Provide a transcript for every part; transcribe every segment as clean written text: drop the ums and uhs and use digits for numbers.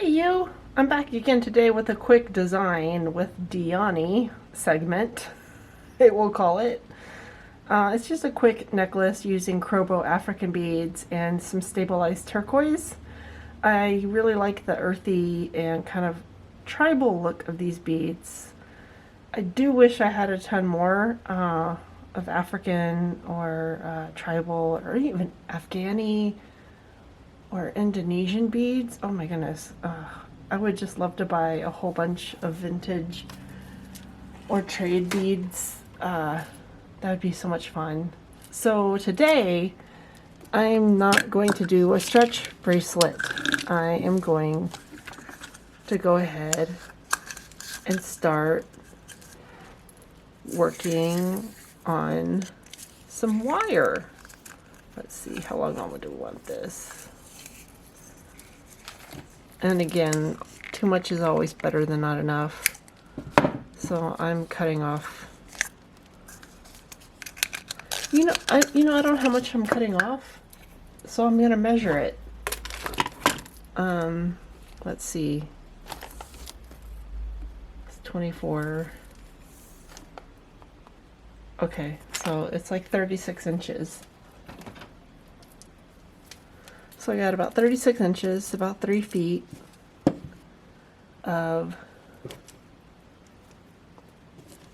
Hey you! I'm back again today with a quick design with Diani segment, we'll call it. It's just a quick necklace using Crobo African beads and some stabilized turquoise. I really like the earthy and kind of tribal look of these beads. I do wish I had a ton more of African or tribal or even Afghani or Indonesian beads. Oh my goodness. I would just love to buy a whole bunch of vintage or trade beads. That would be so much fun. So today, I'm not going to do a stretch bracelet. I am going to go ahead and start working on some wire. Let's see, how long do we want this? And again, too much is always better than not enough. So I'm cutting off. I don't know how much I'm cutting off, so I'm gonna measure it. Let's see. It's 24. Okay, so it's like 36 inches. So I got about 36 inches, about 3 feet of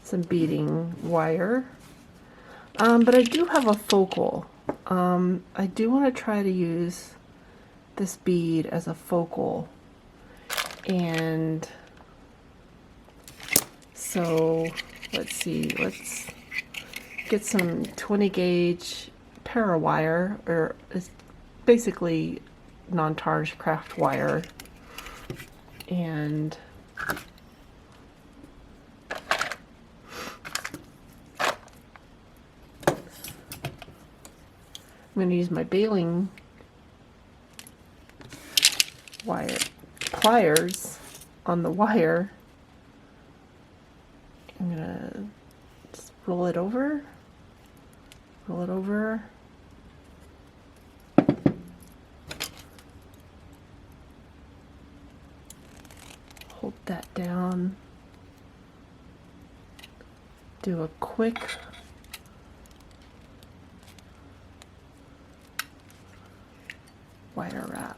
some beading wire. But I do have a focal. I do want to try to use this bead as a focal. And so let's see, let's get some 20 gauge para wire, or it's basically non-tarnished craft wire, and I'm going to use my baling wire pliers on the wire. I'm going to just roll it over, hold that down, do a quick wire wrap.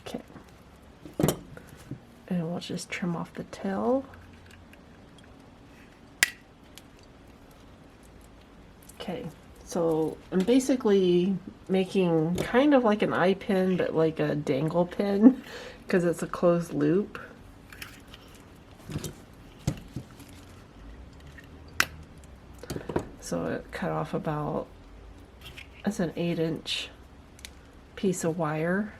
Okay, and we'll just trim off the tail. Okay, so I'm basically making kind of like an eye pin, but like a dangle pin, because it's a closed loop. So it cut off about, that's an 8-inch piece of wire.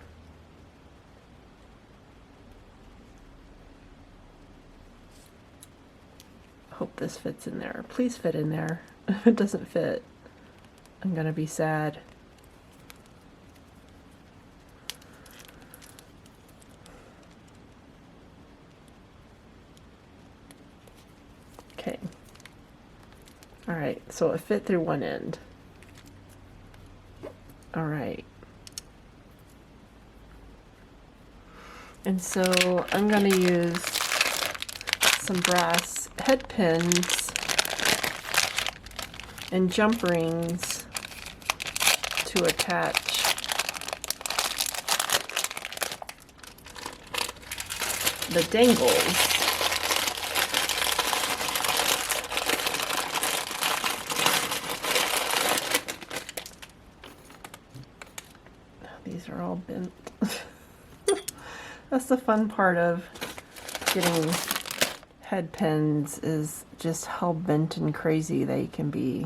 Hope this fits in there. Please fit in there. If it doesn't fit, I'm gonna be sad. Okay. All right, so it fit through one end. All right. And so I'm going to use some brass head pins and jump rings to attach the dangles. These are all bent. That's the fun part of getting head pins, is just how bent and crazy they can be.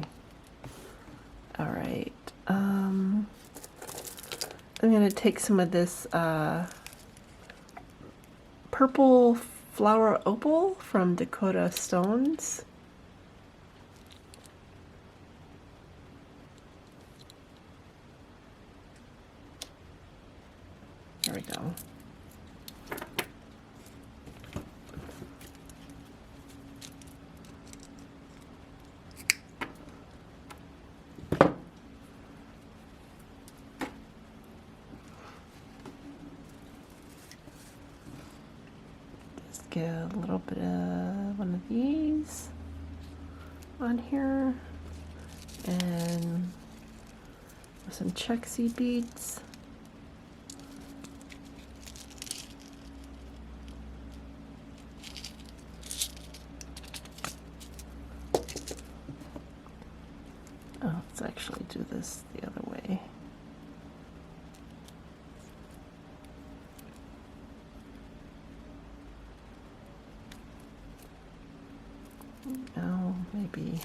All right. I'm going to take some of this purple flower opal from Dakota Stones. There we go. get a little bit of one of these on here, and some check seed beads. Oh, let's actually do this the other way. No, maybe.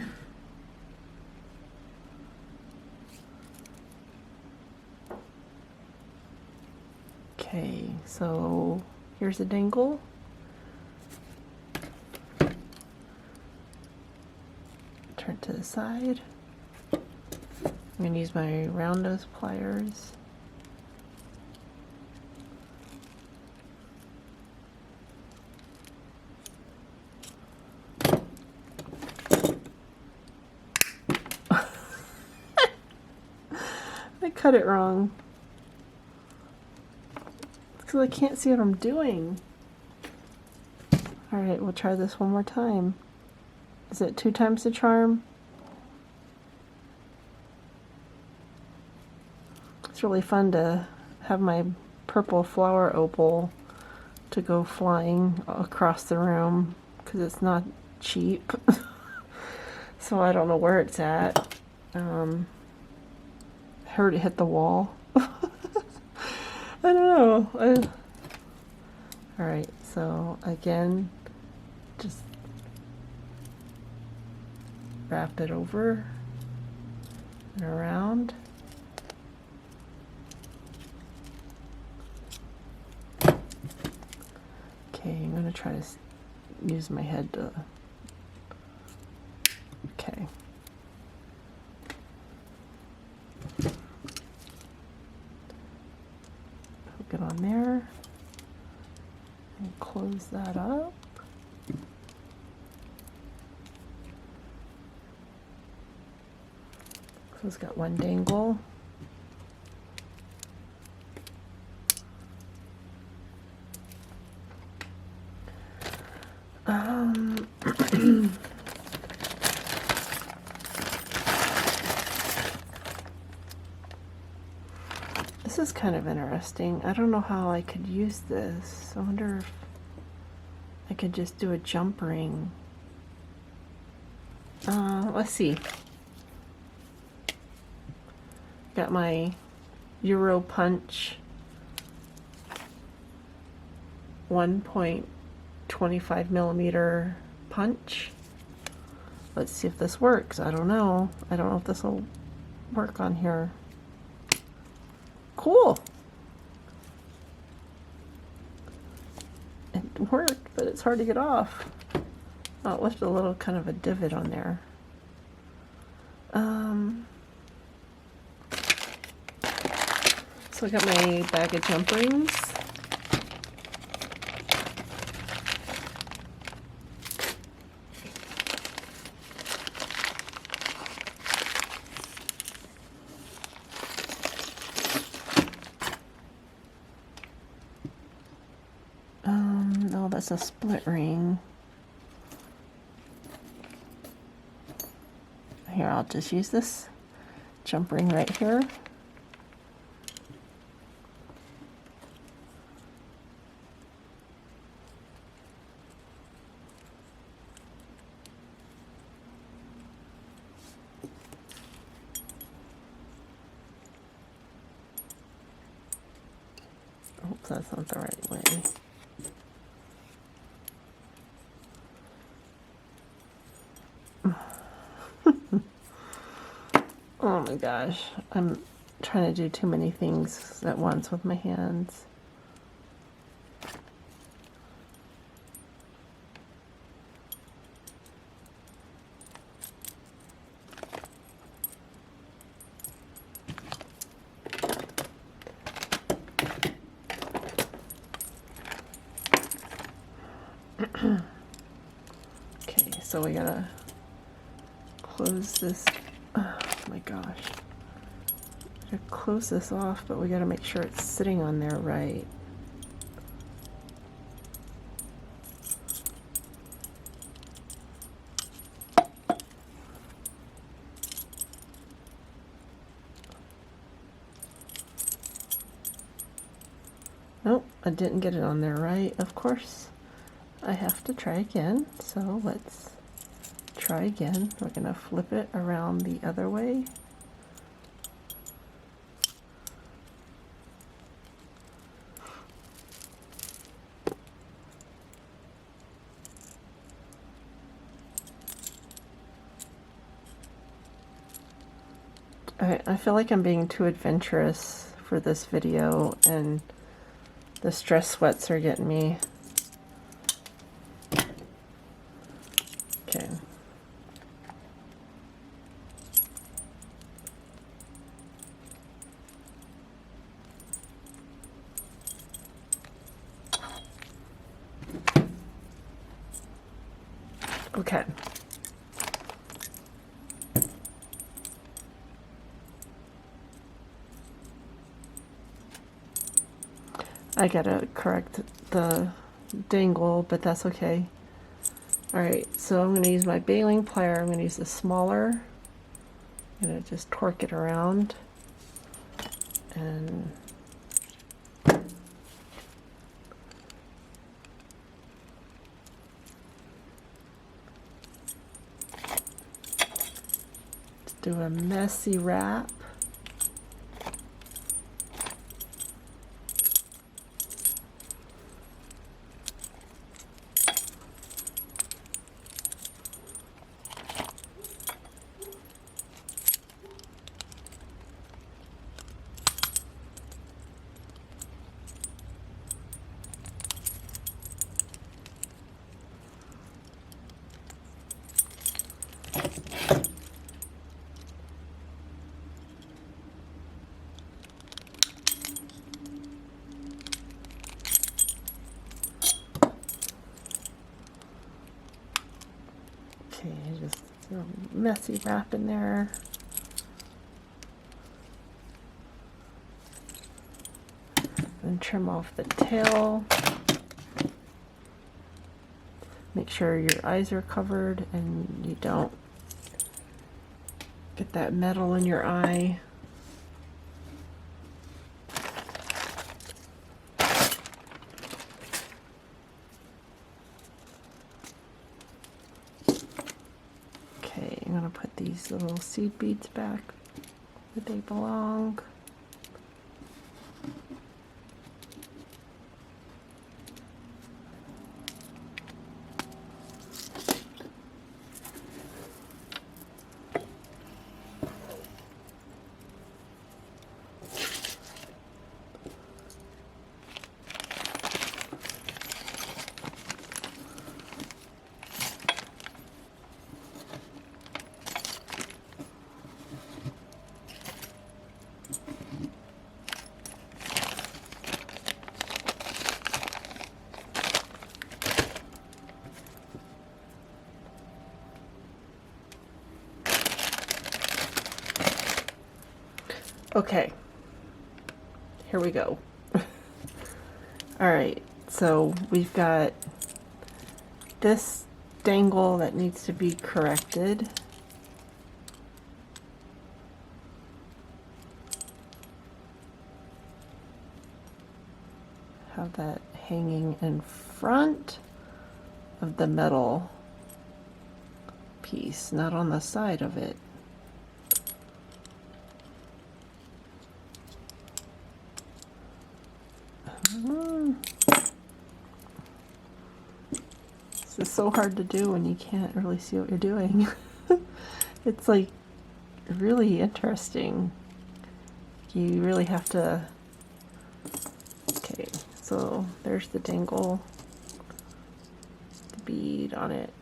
Okay, so here's a dangle. Turn to the side. I'm going to use my round nose pliers. I cut it wrong. Because I can't see what I'm doing. Alright, we'll try this one more time. Is it 2 times the charm? It's really fun to have my purple flower opal to go flying across the room because it's not cheap. So I don't know where it's at. I heard it hit the wall. I don't know. Alright, so again, just wrap it over and around. Okay, I'm going to try to use my head to... Okay. Hook it on there. And close that up. So it's got one dangle. This is kind of interesting. I don't know how I could use this. I wonder if I could just do a jump ring. Let's see. Got my Euro Punch 1.25 millimeter punch. Let's see if this works. I don't know. I don't know if this will work on here. Cool. It worked, but it's hard to get off. Oh, it left a little kind of a divot on there. So I got my bag of jump rings. No, that's a split ring. Here, I'll just use this jump ring right here. Oops, that's not the right way. Oh my gosh, I'm trying to do too many things at once with my hands. Okay, so we gotta close this. Oh my gosh. I gotta close this off, but we gotta make sure it's sitting on there right. I didn't get it on there right. Of course, I have to try again. So let's try again. We're going to flip it around the other way. I feel like I'm being too adventurous for this video, and the stress sweats are getting me. Okay. Okay. I gotta correct the dangle, but that's okay. Alright, so I'm gonna use my baling plier. I'm gonna use the smaller. I'm gonna just torque it around and do a messy wrap. Okay, just throw a messy wrap in there. And trim off the tail. Make sure your eyes are covered and you don't get that metal in your eye. Okay, I'm gonna put these little seed beads back where they belong. Okay, here we go. Alright, so we've got this dangle that needs to be corrected. Have that hanging in front of the metal piece, not on the side of it. This is so hard to do when you can't really see what you're doing. It's like really interesting. You really have to. Okay, so there's the dangle, the bead on it.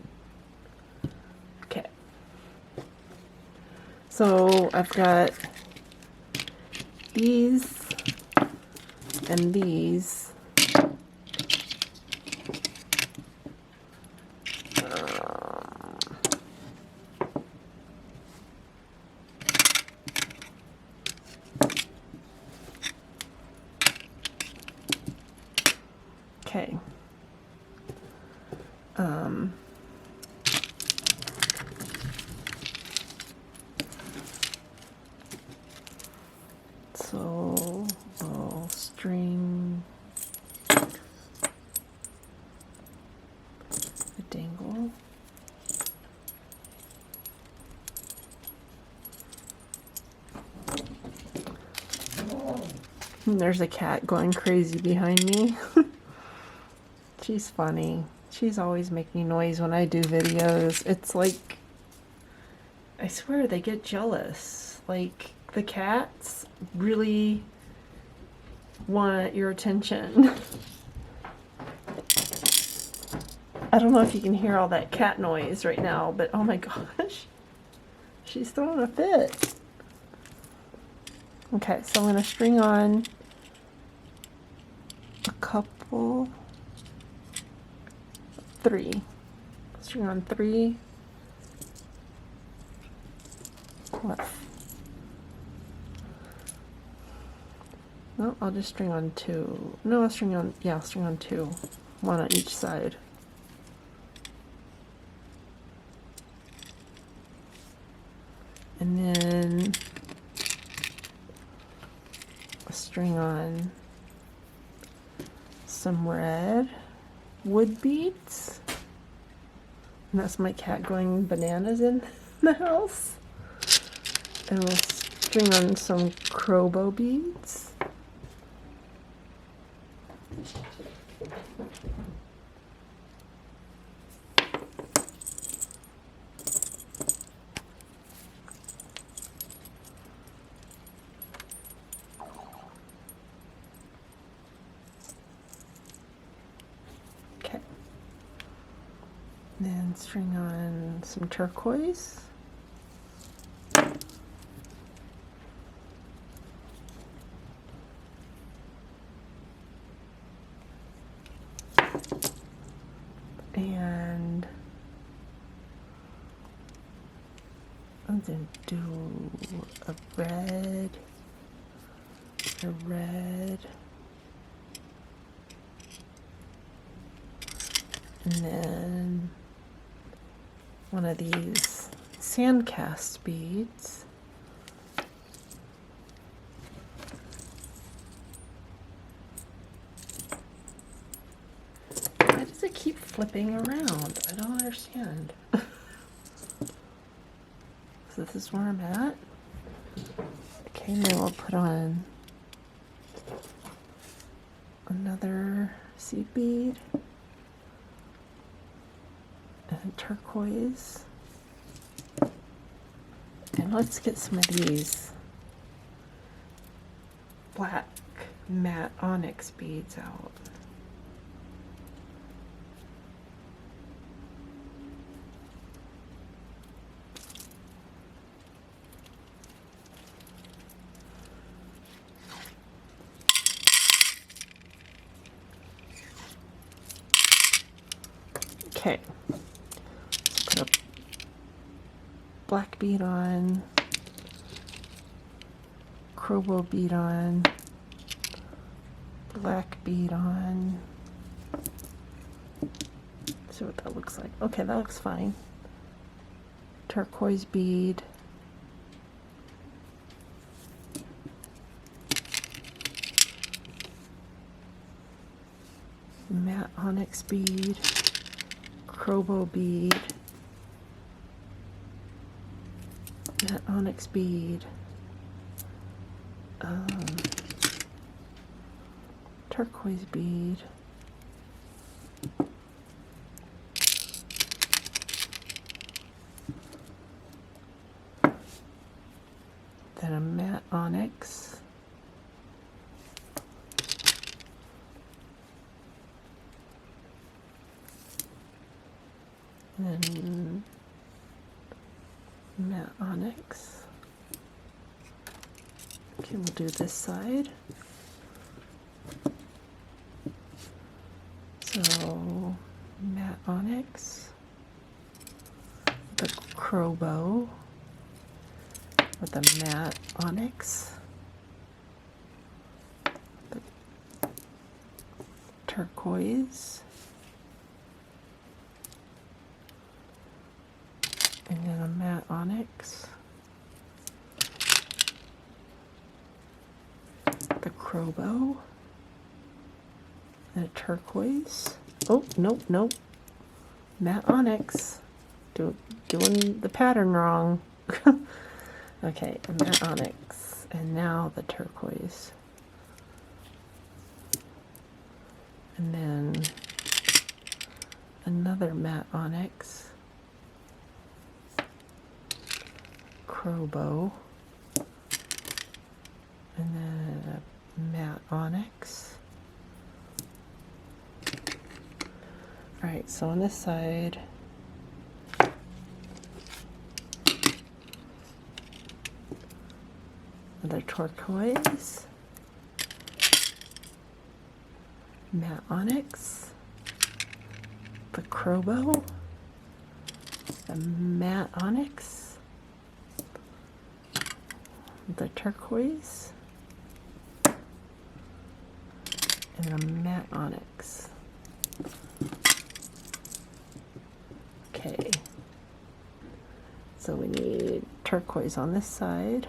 Okay, so I've got these and these. Okay. So I'll string And there's a cat going crazy behind me. She's funny. She's always making noise when I do videos. It's like, I swear they get jealous. Like, the cats really want your attention. I don't know if you can hear all that cat noise right now, but oh my gosh, she's throwing a fit. Okay, so I'm going to string on a couple, 3. String on 3. What? No, I'll just string on 2. No, I'll string on, yeah, I'll string on 2. 1 on each side. And then string on some red wood beads. And that's my cat going bananas in the house. And we'll string on some Crobo beads. Okay. Then string on some turquoise. And I'm going to do a red, and then one of these sand cast beads. Why does it keep flipping around? I don't understand. So this is where I'm at. Okay, and then we'll put on another seed bead and turquoise. And let's get some of these black matte onyx beads out. Okay, put a black bead on, Crobo bead on, black bead on. See what that looks like. Okay, that looks fine. Turquoise bead. Matte onyx bead. Crobo bead, matte onyx bead, turquoise bead, then a matte onyx, and matte onyx. Okay, we'll do this side. So matte onyx, the Crobo with the matte onyx, the turquoise, and then a matte onyx, the Crobo, and a turquoise. Oh, nope. Matte onyx. Doing the pattern wrong. Okay, a matte onyx. And now the turquoise. and then another matte onyx, Crobo, and then a matte onyx. Alright, so on this side, another turquoise, matte onyx, the Crobo, the matte onyx, the turquoise, and a matte onyx. Okay, so we need turquoise on this side,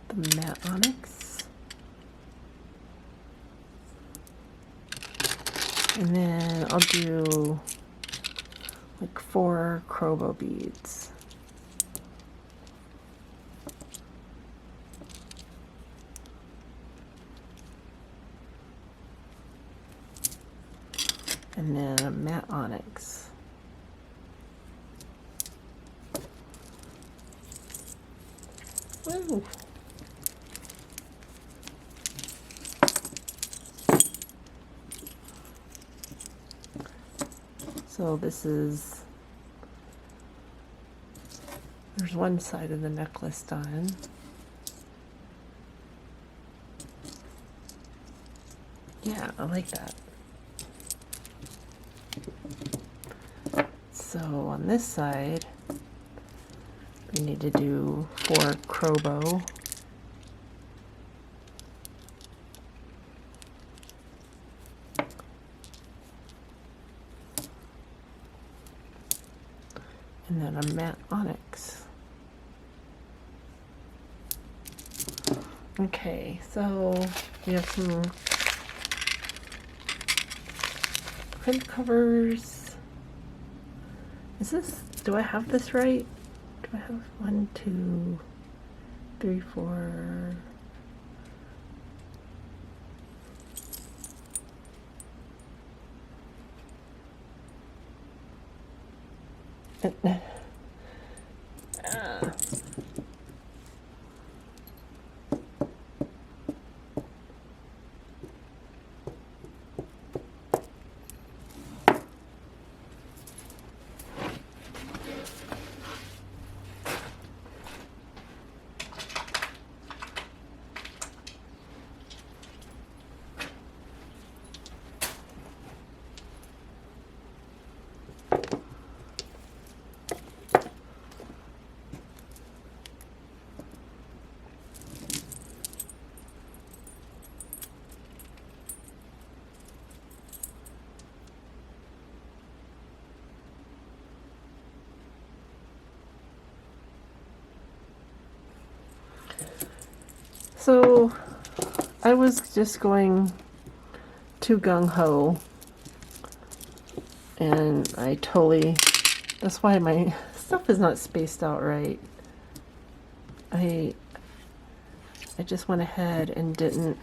the matte onyx, and then I'll do like 4 Crobo beads. And then a matte onyx. Woo. So this is, there's one side of the necklace done. Yeah, I like that. So on this side, we need to do 4 Crobo. And then a matte onyx. Okay, so we have some print covers. Is this, do I have this right? Do I have 1, 2, 3, 4? So I was just going too gung-ho, and I totally, that's why my stuff is not spaced out right. I just went ahead and didn't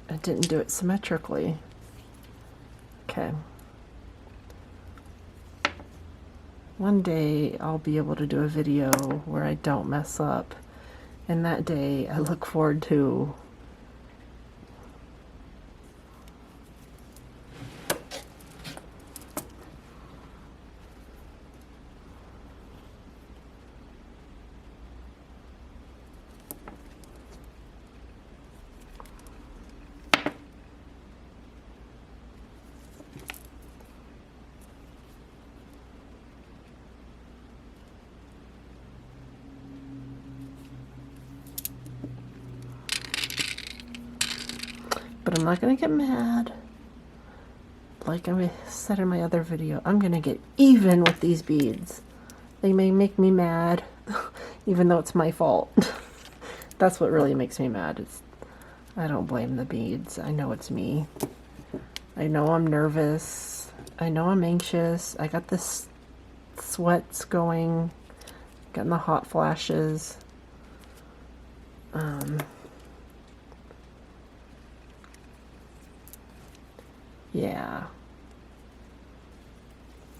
do it symmetrically. Okay. One day I'll be able to do a video where I don't mess up. And that day I look forward to. But I'm not going to get mad. Like I said in my other video, I'm going to get even with these beads. They may make me mad, even though it's my fault. That's what really makes me mad. I don't blame the beads. I know it's me. I know I'm nervous. I know I'm anxious. I got this sweats going, getting the hot flashes. Yeah.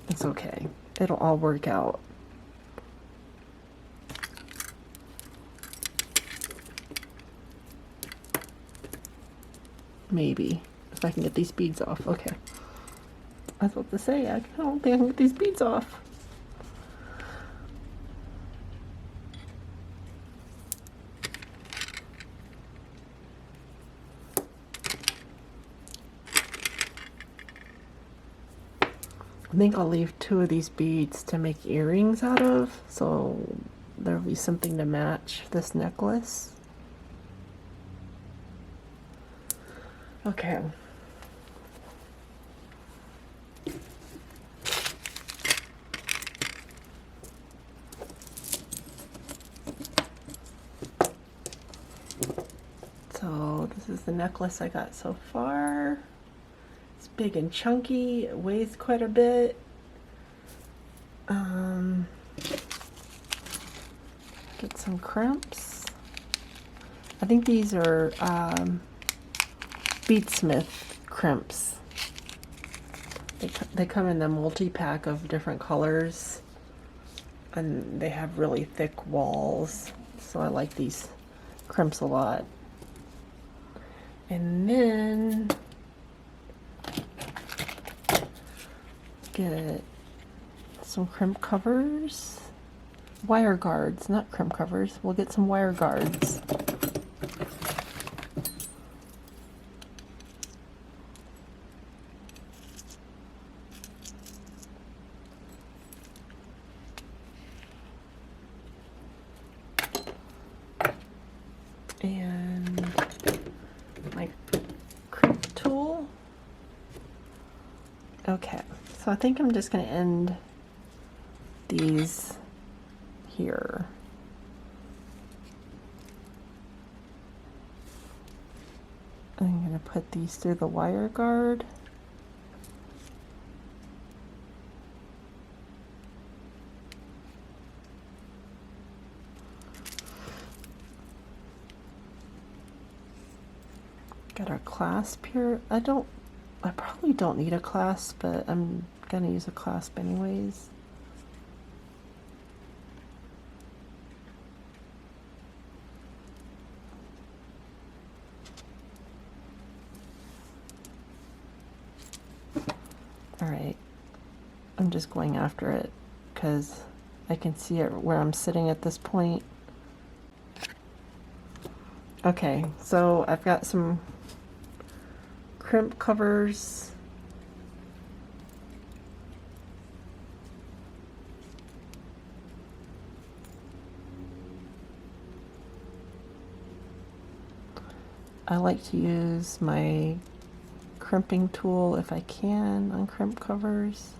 It's okay. It'll all work out. Maybe. If I can get these beads off. Okay. I was about to say, I don't think I can get these beads off. I think I'll leave 2 of these beads to make earrings out of, so there'll be something to match this necklace. Okay. So this is the necklace I got so far. It's big and chunky, it weighs quite a bit. Get some crimps. I think these are Beadsmith crimps. They come in the multi-pack of different colors, and they have really thick walls, so I like these crimps a lot. And then get some crimp covers, wire guards, not crimp covers. We'll get some wire guards. And my crimp tool. Okay, so I think I'm just going to end these here. I'm going to put these through the wire guard. Got our clasp here. I probably don't need a clasp, but I'm gonna use a clasp anyways. All right, I'm just going after it because I can see it where I'm sitting at this point. Okay, so I've got some crimp covers. I like to use my crimping tool if I can on crimp covers.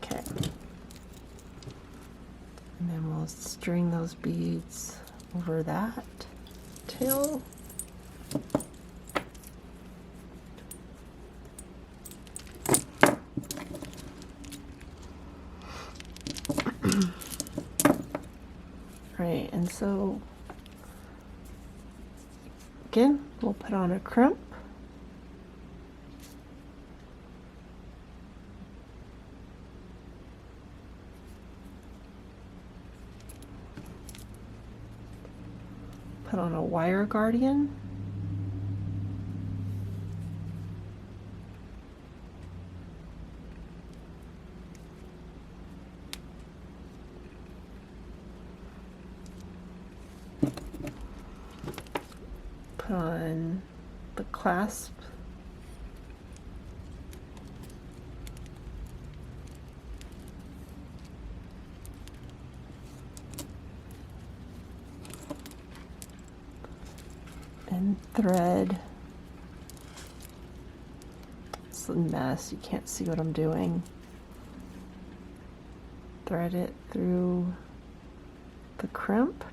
Okay. And then we'll string those beads over that tail. Right, and so again, we'll put on a crimp. Put on a wire guardian. Put on the clasp. And thread. It's a mess, you can't see what I'm doing. Thread it through the crimp.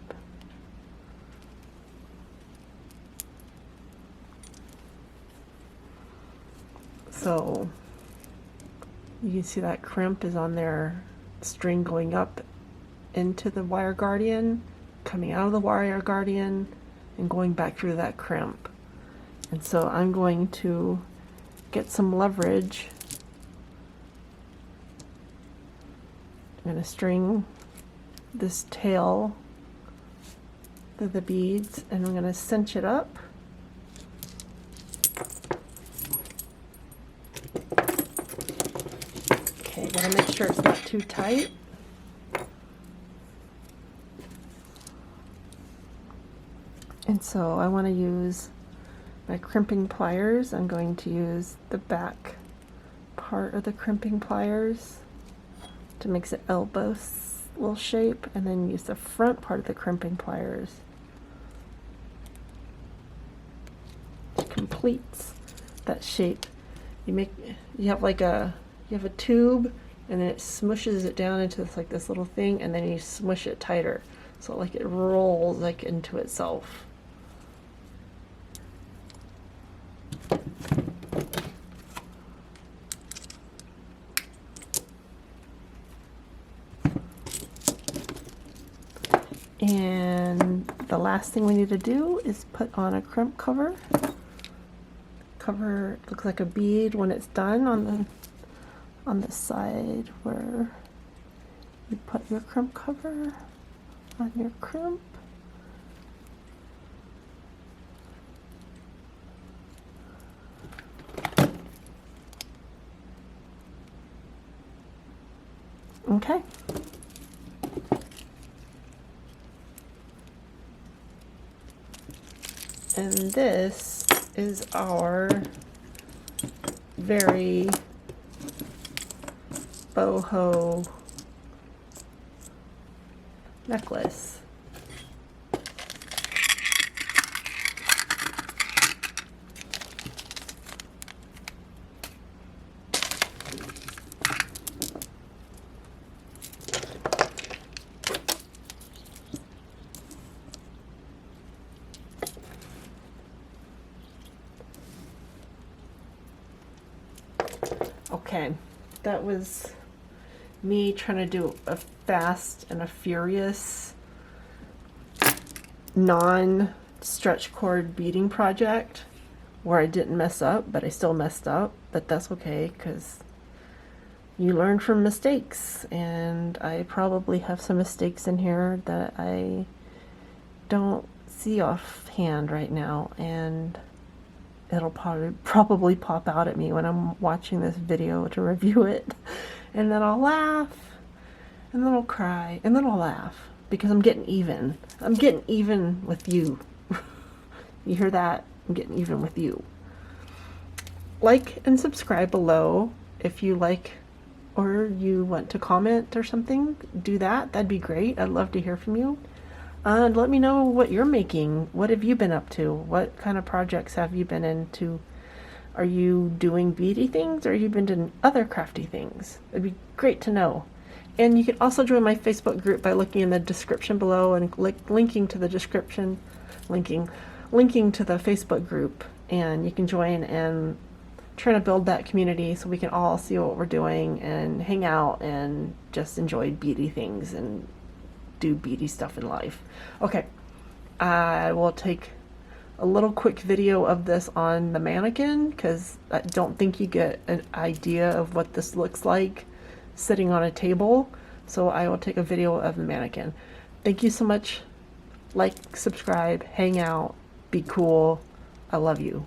So you can see that crimp is on their string going up into the wire guardian, coming out of the wire guardian, and going back through that crimp. And so I'm going to get some leverage. I'm going to string this tail to the beads, and I'm going to cinch it up. Okay, gotta make sure it's not too tight. And so I want to use my crimping pliers. I'm going to use the back part of the crimping pliers to make the elbow little shape, and then use the front part of the crimping pliers to complete that shape. You have a tube, and then it smushes it down into this little thing, and then you smush it tighter so like it rolls like into itself. And the last thing we need to do is put on a crimp cover. Cover looks like a bead when it's done on the side where you put your crimp cover on your crimp. Okay. And this is our very boho necklace. Okay, that was me trying to do a fast and a furious non-stretch cord beading project where I didn't mess up, but I still messed up, but that's okay because you learn from mistakes, and I probably have some mistakes in here that I don't see offhand right now, and it'll probably pop out at me when I'm watching this video to review it, and then I'll laugh, and then I'll cry, and then I'll laugh, because I'm getting even. I'm getting even with you. You hear that? I'm getting even with you. Like and subscribe below if you like, or you want to comment or something. Do that. That'd be great. I'd love to hear from you. And let me know what you're making. What have you been up to? What kind of projects have you been into? Are you doing beady things, or have you been doing other crafty things? It'd be great to know. And you can also join my Facebook group by looking in the description below and linking to the description, linking to the Facebook group, and you can join and try to build that community so we can all see what we're doing and hang out and just enjoy beady things and do beady stuff in life. Okay, I will take a little quick video of this on the mannequin because I don't think you get an idea of what this looks like sitting on a table, so I will take a video of the mannequin. Thank you so much. Like, subscribe, hang out, be cool. I love you.